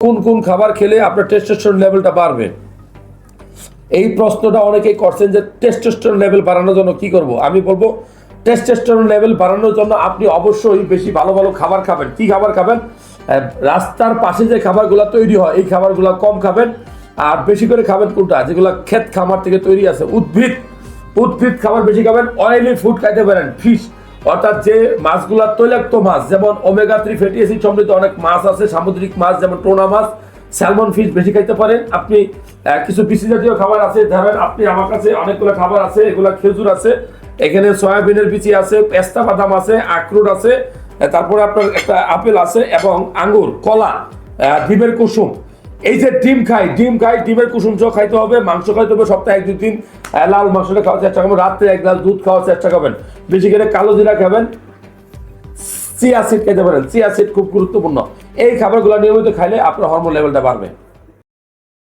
কোন কোন খাবার খেলে আপনার টেস্টোস্টেরন লেভেলটা বাড়বে? এই প্রশ্নটা অনেকেই করছেন যে টেস্টোস্টেরন লেভেল বাড়ানোর জন্য কি করব। আমি বলবো টেস্টোস্টেরন লেভেল বাড়ানোর জন্য আপনি অবশ্যই বেশি ভালো ভালো খাবার খাবেন। কি খাবার খাবেন? রাস্তার পাশে যে খাবারগুলো তৈরি হয় এই খাবারগুলো কম খাবেন। আর বেশি করে খাবেন কোনটা? যেগুলো ক্ষেত খামার থেকে তৈরি আছে, উদ্ভিদ খাবার বেশি খাবেন। অয়েলি ফুড খাইতে পারেন, ফিশ অর্থাৎ যে মাছগুলা তৈলাক্ত মাছ, যেমন ওমেগা 3 ফ্যাটি অ্যাসিড সমৃদ্ধ অনেক মাছ আছে, সামুদ্রিক মাছ যেমন টোনা মাছ, স্যালমন ফিশ বেশি খাইতে পারেন। আপনি কিছু পিসি জাতীয় খাবার আছে, ধরেন আপনি আমার কাছে অনেকগুলো খাবার আছে, এগুলা খেজুর আছে, এখানে সয়াবিনের বিচি আছে, পেস্তা বাদাম আছে, আখরোট আছে, তারপরে আপনার একটা আপেল আছে এবং আঙ্গুর, কলা, ডিমের কুসুম। এই যে ডিম খাই ডিমের কুসুম সহ খাইতে হবে, মাংস খাইতে হবে, সপ্তাহে 1-2 দিন লাল মাংসটা খাওয়ার চেষ্টা করবেন, রাত্রে 1 গ্লাস দুধ খাওয়ার চেষ্টা করবেন, বেশি করে কালো জিরা খাবেন, চিয়া সিড খেতে পারেন, চিয়া সিড খুব গুরুত্বপূর্ণ। এই খাবারগুলো নিয়মিত খাইলে আপনার হরমোন লেভেলটা বাড়বে।